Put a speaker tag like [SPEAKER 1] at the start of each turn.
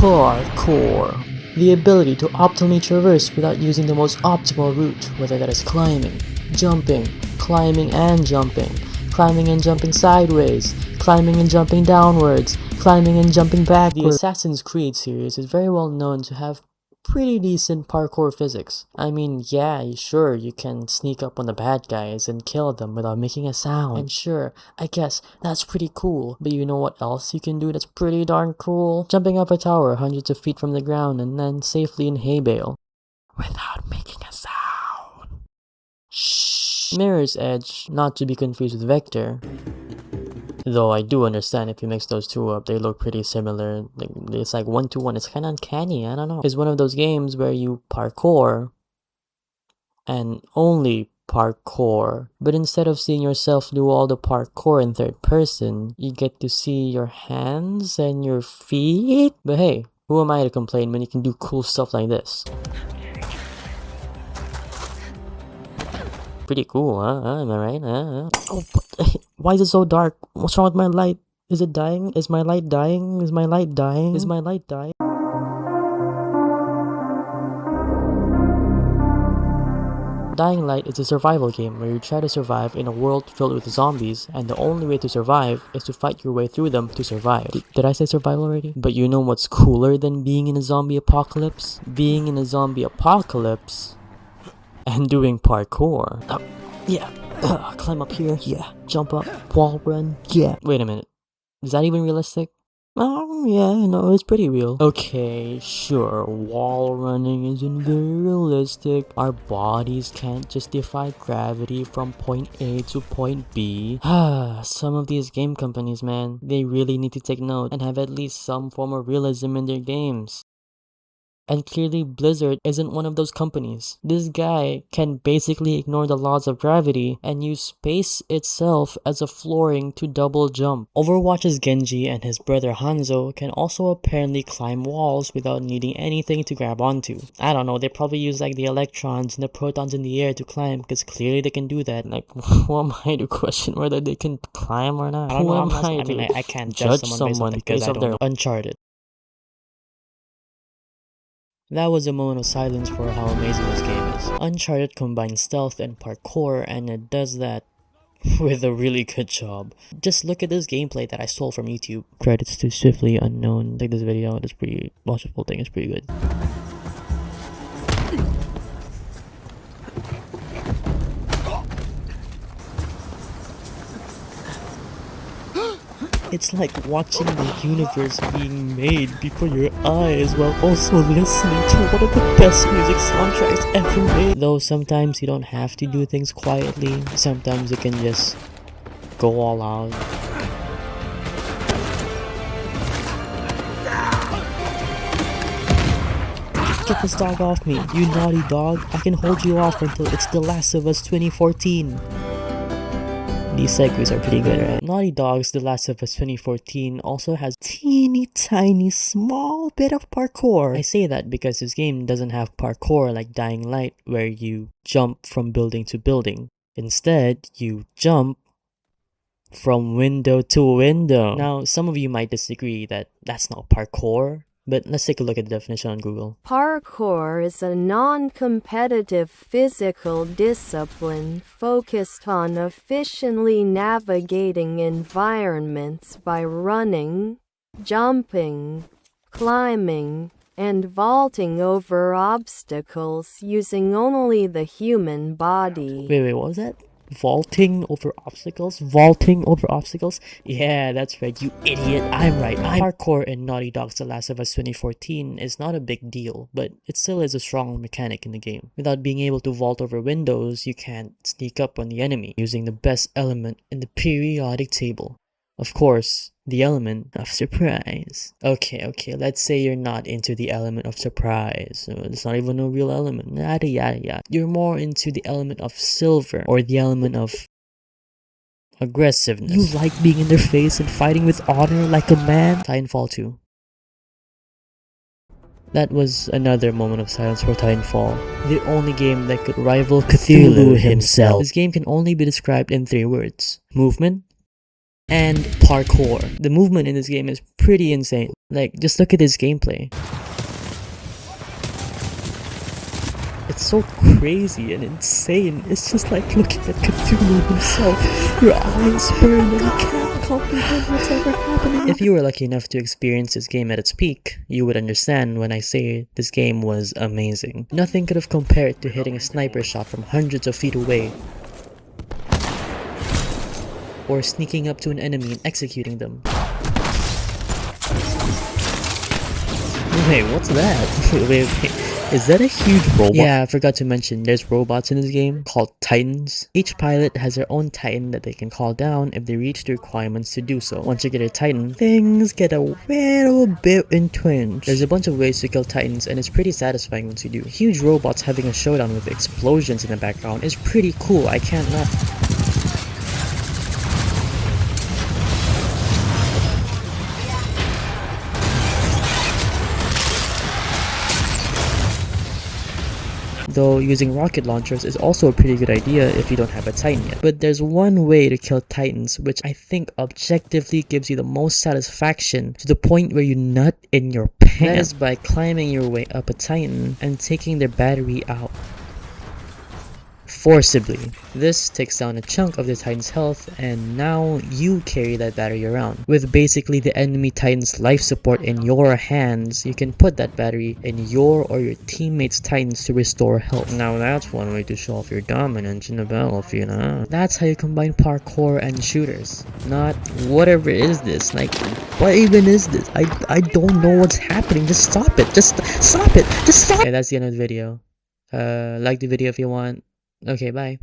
[SPEAKER 1] Parkour. The ability to optimally traverse without using the most optimal route, whether that is climbing, jumping, climbing and jumping sideways, climbing and jumping downwards, climbing and jumping backwards. The Assassin's Creed series is very well known to have pretty decent parkour physics. I mean, yeah, sure, you can sneak up on the bad guys and kill them without making a sound. And sure, I guess that's pretty cool. But you know what else you can do that's pretty darn cool? Jumping up a tower hundreds of feet from the ground and then safely in hay bale without making a sound. Shh. Mirror's Edge, not to be confused with Vector. Though I do understand if you mix those two up, they look pretty similar. It's like 1-to-1. It's kind of uncanny. I don't know. It's one of those games where you parkour and only parkour. But instead of seeing yourself do all the parkour in third person, you get to see your hands and your feet. But hey, who am I to complain when you can do cool stuff like this? Pretty cool, huh? Am I right? Oh, why is it so dark? What's wrong with my light? Is it dying? Is my light dying? Is my light dying? Is my light dying? Dying Light is a survival game where you try to survive in a world filled with zombies, and the only way to survive is to fight your way through them to survive. Did I say survival already? But you know what's cooler than being in a zombie apocalypse? Being in a zombie apocalypse and doing parkour. Yeah. Climb up here. Yeah. Jump up. Wall run. Yeah. Wait a minute. Is that even realistic? Oh, yeah, no, it's pretty real. Okay, sure, wall running isn't very realistic. Our bodies can't just defy gravity from point A to point B. Some of these game companies, man, they really need to take note and have at least some form of realism in their games. And clearly Blizzard isn't one of those companies. This guy can basically ignore the laws of gravity and use space itself as a flooring to double jump. Overwatch's Genji and his brother Hanzo can also apparently climb walls without needing anything to grab onto. I don't know, they probably use like the electrons and the protons in the air to climb, because clearly they can do that. Like, who am I to question whether they can climb or not? Who am I can't judge someone because of their Uncharted. That was a moment of silence for how amazing this game is. Uncharted combines stealth and parkour, and it does that with a really good job. Just look at this gameplay that I stole from YouTube. Credits to Swiftly Unknown. Check this video out, it's pretty, watch the whole thing, it's pretty good. It's like watching the universe being made before your eyes while also listening to one of the best music soundtracks ever made. Though sometimes you don't have to do things quietly, sometimes you can just go all out. Get this dog off me, you naughty dog. I can hold you off until it's The Last of Us 2014. These segues are pretty good, right? Naughty Dog's The Last of Us 2014 also has teeny tiny small bit of parkour. I say that because this game doesn't have parkour like Dying Light, where you jump from building to building. Instead, you jump from window to window. Now, some of you might disagree that that's not parkour, but let's take a look at the definition on Google.
[SPEAKER 2] Parkour is a non-competitive physical discipline focused on efficiently navigating environments by running, jumping, climbing, and vaulting over obstacles using only the human body.
[SPEAKER 1] Wait, what was that? Vaulting over obstacles? Vaulting over obstacles? Yeah, that's right, you idiot. I'm right. Parkour in Naughty Dog's The Last of Us 2014 is not a big deal, but it still is a strong mechanic in the game. Without being able to vault over windows, you can't sneak up on the enemy using the best element in the periodic table. Of course, the element of surprise. Okay, let's say you're not into the element of surprise. It's not even a real element. Yada yada. You're more into the element of silver, or the element of aggressiveness. You like being in their face and fighting with honor like a man? Titanfall 2. That was another moment of silence for Titanfall, the only game that could rival Cthulhu himself. This game can only be described in 3 words: movement, and parkour. The movement in this game is pretty insane. Like, just look at this gameplay. It's so crazy and insane. It's just like looking at Cthulhu himself. Your eyes burn and you can't comprehend what's ever happening. If you were lucky enough to experience this game at its peak, you would understand when I say this game was amazing. Nothing could have compared to hitting a sniper shot from hundreds of feet away, or sneaking up to an enemy and executing them. Wait, what's that? wait. Is that a huge robot? Yeah, I forgot to mention, there's robots in this game called Titans. Each pilot has their own Titan that they can call down if they reach the requirements to do so. Once you get a Titan, things get a little bit intense. There's a bunch of ways to kill Titans and it's pretty satisfying once you do. Huge robots having a showdown with explosions in the background is pretty cool, I can't lie. Though using rocket launchers is also a pretty good idea if you don't have a Titan yet. But there's one way to kill Titans which I think objectively gives you the most satisfaction to the point where you nut in your pants. That is by climbing your way up a Titan and taking their battery out forcibly. This takes down a chunk of the Titan's health and now you carry that battery around. With basically the enemy Titan's life support in your hands, you can put that battery in your or your teammates' Titans to restore health. Now that's one way to show off your dominance in the battlefield, huh? That's how you combine parkour and shooters. Not whatever is this, like what even is this? I don't know what's happening. Just stop it. Just stop it. Just stop. Okay, that's the end of the video. Like the video if you want. Okay, bye.